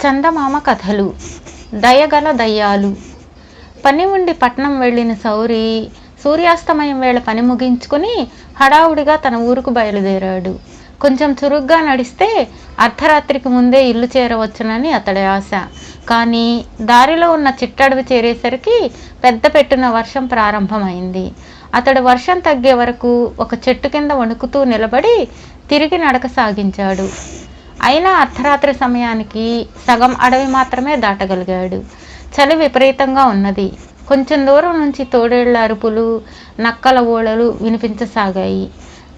చందమామ కథలు. దయగల దయ్యాలు. పని ఉండి పట్నం వెళ్ళిన సౌరి సూర్యాస్తమయం వేళ పని ముగించుకుని హడావుడిగా తన ఊరుకు బయలుదేరాడు. కొంచెం చురుగ్గా నడిస్తే అర్ధరాత్రికి ముందే ఇల్లు చేరవచ్చునని అతడి ఆశ. కానీ దారిలో ఉన్న చిట్టడవి చేరేసరికి పెద్ద పెట్టున వర్షం ప్రారంభమైంది. అతడు వర్షం తగ్గే వరకు ఒక చెట్టు కింద వణుకుతూ నిలబడి తిరిగి నడక సాగించాడు. అయినా అర్ధరాత్రి సమయానికి సగం అడవి మాత్రమే దాటగలిగాడు. చలి విపరీతంగా ఉన్నది. కొంచెం దూరం నుంచి తోడేళ్ల అరుపులు, నక్కల ఓళలు వినిపించసాగాయి.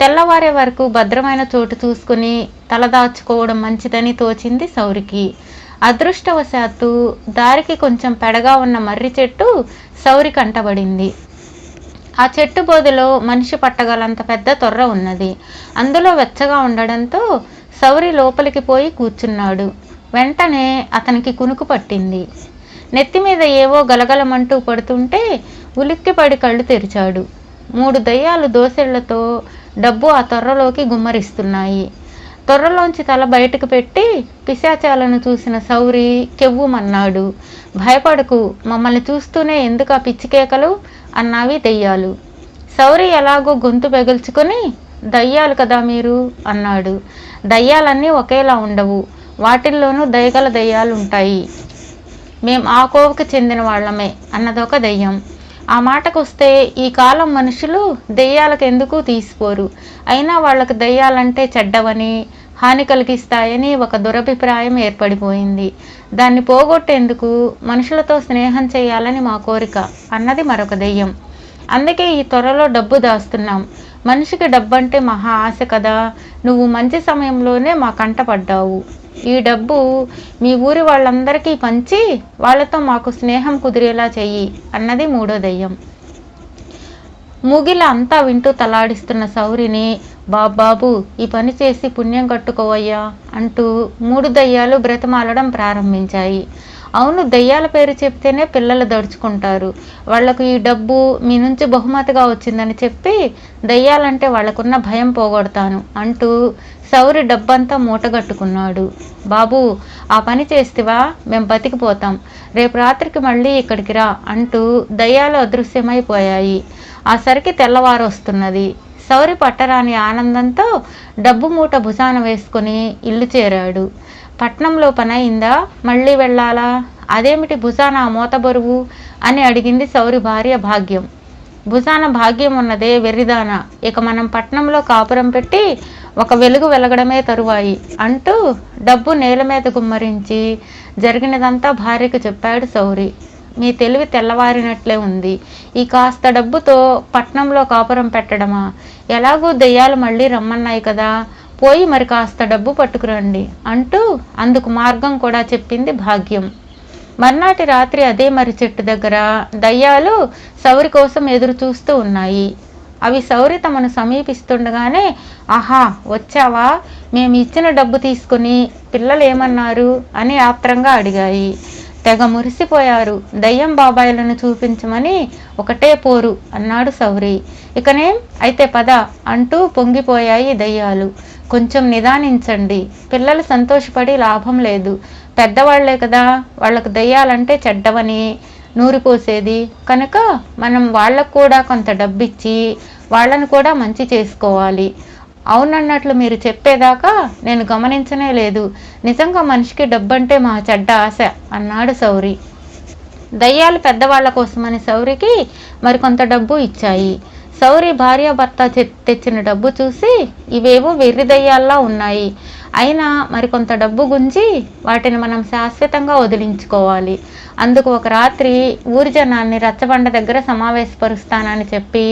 తెల్లవారే వరకు భద్రమైన చోటు చూసుకుని తలదాచుకోవడం మంచిదని తోచింది సౌరికి. అదృష్టవశాత్తు దారికి కొంచెం పెడగా ఉన్న మర్రి చెట్టు సౌరి కంటబడింది. ఆ చెట్టు బోధలో మనిషి పట్టగలంత పెద్ద తొర్ర ఉన్నది. అందులో వెచ్చగా ఉండడంతో సౌరి లోపలికి పోయి కూర్చున్నాడు. వెంటనే అతనికి కునుకు పట్టింది. నెత్తి మీద ఏవో గలగలమంటూ పడుతుంటే ఉలిక్కిపడి కళ్ళు తెరిచాడు. 3 దయ్యాలు దోసెళ్లతో డబ్బు ఆ తొర్రలోకి గుమ్మరిస్తున్నాయి. తొర్రలోంచి తల బయటకు పెట్టి పిశాచాలను చూసిన సౌరి కెవ్వుమన్నాడు. భయపడకు, మమ్మల్ని చూస్తూనే ఎందుకు ఆ పిచ్చికేకలు అన్నావి దయ్యాలు. సౌరి ఎలాగో గొంతు పెగుల్చుకొని, దయ్యాలు కదా మీరు అన్నాడు. దయ్యాలన్నీ ఒకేలా ఉండవు, వాటిల్లోనూ దయగల దయ్యాలు ఉంటాయి. మేం ఆ కోవకు చెందిన వాళ్ళమే అన్నదొక దయ్యం. ఆ మాటకొస్తే ఈ కాలం మనుషులు దెయ్యాలకు ఎందుకు తీసిపోరు. అయినా వాళ్లకు దయ్యాలంటే చెడ్డవని, హాని కలిగిస్తాయని ఒక దురభిప్రాయం ఏర్పడిపోయింది. దాన్ని పోగొట్టేందుకు మనుషులతో స్నేహం చేయాలని మా కోరిక అన్నది మరొక దెయ్యం. అందుకే ఈ త్వరలో డబ్బు దాస్తున్నాం. మనిషికి డబ్బంటే మహా ఆశ కదా, నువ్వు మంచి సమయంలోనే మా కంట పడ్డావు. ఈ డబ్బు మీ ఊరి వాళ్ళందరికీ పంచి వాళ్ళతో మాకు స్నేహం కుదిరేలా చెయ్యి అన్నది 3వ దయ్యం. మూగిల అంతా వింటూ తలాడిస్తున్న సౌరిని, బాబాబు ఈ పని చేసి పుణ్యం కట్టుకోవయ్యా అంటూ 3 దయ్యాలు బ్రతమాలడం ప్రారంభించాయి. అవును, దయ్యాల పేరు చెప్తేనే పిల్లలు దడుచుకుంటారు. వాళ్లకు ఈ డబ్బు మీ నుంచి బహుమతిగా వచ్చిందని చెప్పి దయ్యాలంటే వాళ్లకున్న భయం పోగొడతాను అంటూ సౌరి డబ్బంతా మూటగట్టుకున్నాడు. బాబు ఆ పని చేస్తేవా మేం బతికిపోతాం, రేపు రాత్రికి మళ్ళీ ఇక్కడికి రా అంటూ దయ్యాలు అదృశ్యమైపోయాయి. ఆ సరికి తెల్లవారు వస్తున్నది. సౌరి పట్టరాని ఆనందంతో డబ్బు మూట భుజాన వేసుకుని ఇల్లు చేరాడు. పట్నంలో పని అయిందా, మళ్ళీ వెళ్ళాలా, అదేమిటి భుజాన మోత బరువు అని అడిగింది సౌరి భార్య భాగ్యం. భుజాన భాగ్యం ఉన్నదే వెర్రిదాన, ఇక మనం పట్నంలో కాపురం పెట్టి ఒక వెలుగు వెలగడమే తరువాయి అంటూ డబ్బు నేల మీద గుమ్మరించి జరిగినదంతా భార్యకు చెప్పాడు సౌరి. మీ తెలివి తెల్లవారినట్లే ఉంది. ఈ కాస్త డబ్బుతో పట్నంలో కాపురం పెట్టడమా, ఎలాగూ దెయ్యాలు మళ్ళీ రమ్మన్నాయి కదా, పోయి మరి కాస్త డబ్బు పట్టుకురండి అంటూ అందుకు మార్గం కూడా చెప్పింది భాగ్యం. మర్నాటి రాత్రి అదే మర్రి చెట్టు దగ్గర దయ్యాలు సౌరి కోసం ఎదురు చూస్తూ ఉన్నాయి. అవి సౌరి తమను సమీపిస్తుండగానే, ఆహా వచ్చావా, మేము ఇచ్చిన డబ్బు తీసుకుని పిల్లలు ఏమన్నారు అని ఆత్రంగా అడిగాయి. తెగ మురిసిపోయారు. దయ్యం బాబాయిలను చూపించమని ఒకటే పోరు అన్నాడు సౌరి. ఇకనేం అయితే పద అంటూ పొంగిపోయాయి దయ్యాలు. కొంచెం నిదానించండి, పిల్లలు సంతోషపడి లాభం లేదు. పెద్దవాళ్లే కదా వాళ్లకు దయ్యాలంటే చెడ్డవని నూరిపోసేది, కనుక మనం వాళ్లకు కూడా కొంత డబ్బిచ్చి వాళ్ళను కూడా మంచి చేసుకోవాలి. అవునన్నట్లు మీరు చెప్పేదాకా నేను గమనించనే లేదు. నిజంగా మనిషికి డబ్బంటే మా చెడ్డ ఆశ అన్నాడు సౌరి. దయ్యాలు పెద్దవాళ్ల కోసమని సౌరికి మరికొంత డబ్బు ఇచ్చాయి. సౌరి భార్యాభర్త తెచ్చిన డబ్బు చూసి ఇవేవో వెర్రి దయ్యాల్లా ఉన్నాయి, అయినా మరికొంత డబ్బు గుంజి వాటిని మనం శాశ్వతంగా వదిలించుకోవాలి. అందుకు ఒక రాత్రి ఊరి జనాన్ని రచ్చబండ దగ్గర సమావేశపరుస్తానని చెప్పి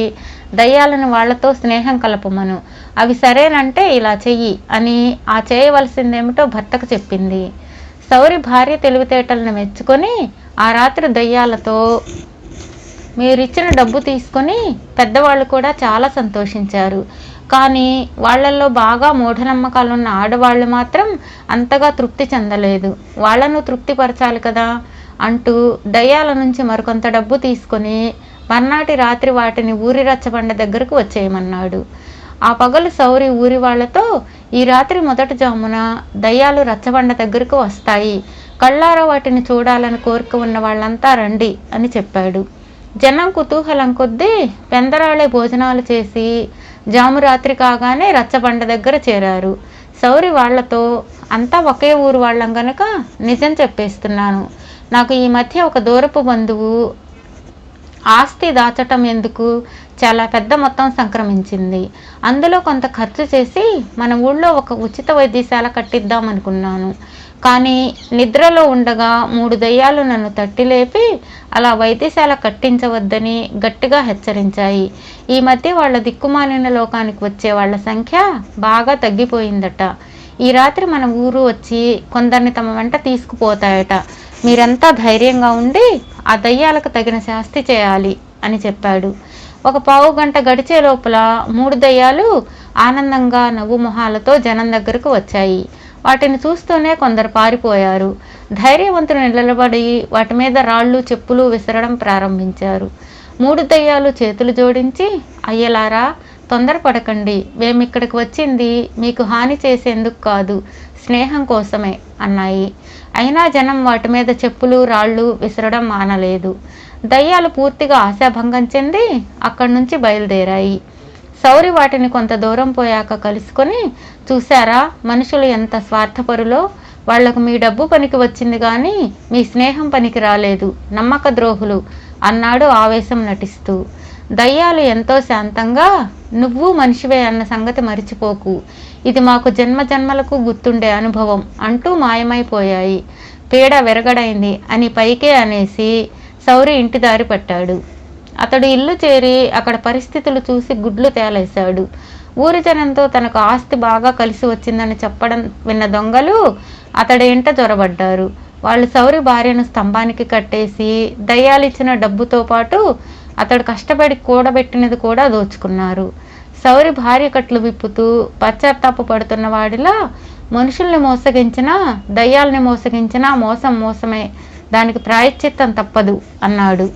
దయ్యాలను వాళ్లతో స్నేహం కలపమను, అవి సరేనంటే ఇలా చెయ్యి అని ఆ చేయవలసిందేమిటో భర్తకు చెప్పింది. సౌరి భార్య తెలివితేటలను మెచ్చుకొని ఆ రాత్రి దయ్యాలతో, మీరిచ్చిన డబ్బు తీసుకొని పెద్దవాళ్ళు కూడా చాలా సంతోషించారు. కానీ వాళ్లల్లో బాగా మూఢనమ్మకాలున్న ఆడవాళ్లు మాత్రం అంతగా తృప్తి చెందలేదు. వాళ్లను తృప్తిపరచాలి కదా అంటూ దయ్యాల నుంచి మరికొంత డబ్బు తీసుకొని మర్నాటి రాత్రి వాటిని ఊరి రచ్చబండ దగ్గరకు వచ్చేయమన్నాడు. ఆ పగలు సౌరి ఊరి వాళ్లతో, ఈ రాత్రి మొదటి జామున దయ్యాలు రచ్చబండ దగ్గరకు వస్తాయి. కళ్ళారా వాటిని చూడాలని కోరిక ఉన్న వాళ్ళంతా రండి అని చెప్పాడు. జనం కుతూహలం కొద్దీ పెందరాళే భోజనాలు చేసి జాము రాత్రి కాగానే రచ్చబండ దగ్గర చేరారు. సౌరి వాళ్లతో, అంతా ఒకే ఊరు వాళ్ళం గనక నిజం చెప్పేస్తున్నాను. నాకు ఈ మధ్య ఒక దూరపు బంధువు ఆస్తి దాచటం ఎందుకు చాలా పెద్ద మొత్తం సంక్రమించింది. అందులో కొంత ఖర్చు చేసి మన ఊళ్ళో ఒక ఉచిత వైద్యశాల కట్టిద్దామనుకున్నాను. కానీ నిద్రలో ఉండగా 3 దయ్యాలు నన్ను తట్టి లేపి అలా వైద్యశాల కట్టించవద్దని గట్టిగా హెచ్చరించాయి. ఈ మధ్య వాళ్ళ దిక్కుమాలిన లోకానికి వచ్చే వాళ్ళ సంఖ్య బాగా తగ్గిపోయిందట. ఈ రాత్రి మన ఊరు వచ్చి కొందరిని తమ వెంట తీసుకుపోతాయట. మీరంతా ధైర్యంగా ఉండి ఆ దయ్యాలకు తగిన శాస్తి చేయాలి అని చెప్పాడు. ఒక పావు గంట గడిచే లోపల 3 దయ్యాలు ఆనందంగా నవ్వు మొహాలతో జనం దగ్గరకు వచ్చాయి. వాటిని చూస్తూనే కొందరు పారిపోయారు. ధైర్యవంతులు నిలబడి వాటి మీద రాళ్ళు చెప్పులు విసరడం ప్రారంభించారు. 3 దయ్యాలు చేతులు జోడించి, అయ్యలారా తొందరపడకండి, మేమిక్కడికి వచ్చింది మీకు హాని చేసేందుకు కాదు, స్నేహం కోసమే అన్నాయి. అయినా జనం వాటి మీద చెప్పులు రాళ్ళు విసరడం మానలేదు. దయ్యాలు పూర్తిగా ఆశాభంగం చెంది అక్కడి నుంచి బయలుదేరాయి. సౌరి వాటిని కొంత దూరం పోయాక కలుసుకొని, చూశారా మనుషులు ఎంత స్వార్థపరులో, వాళ్లకు మీ డబ్బు పనికి వచ్చింది కానీ మీ స్నేహం పనికి రాలేదు, నమ్మక ద్రోహులు అన్నాడు ఆవేశం నటిస్తూ. దయ్యాలు ఎంతో శాంతంగా, నువ్వు మనిషివే అన్న సంగతి మరిచిపోకు, ఇది మాకు జన్మ జన్మలకు గుర్తుండే అనుభవం అంటూ మాయమైపోయాయి. పీడ విరగడైంది అని పైకే అనేసి సౌరి ఇంటి దారి పట్టాడు. అతడు ఇల్లు చేరి అక్కడ పరిస్థితులు చూసి గుడ్లు తేలేశాడు. ఊరి జనంతో తనకు ఆస్తి బాగా కలిసి వచ్చిందని చెప్పడం విన్న దొంగలు అతడి ఇంట జొరబడ్డారు. వాళ్ళు సౌరి భార్యను స్తంభానికి కట్టేసి దయ్యాలిచ్చిన డబ్బుతో పాటు అతడు కష్టపడి కూడబెట్టినది కూడా దోచుకున్నారు. సౌరి భార్య కట్లు విప్పుతూ పశ్చాత్తాప పడుతున్న వాడిలా, మనుషుల్ని మోసగించినా దయ్యాల్ని మోసగించినా మోసం మోసమే, దానికి ప్రాయశ్చిత్తం తప్పదు అన్నాడు.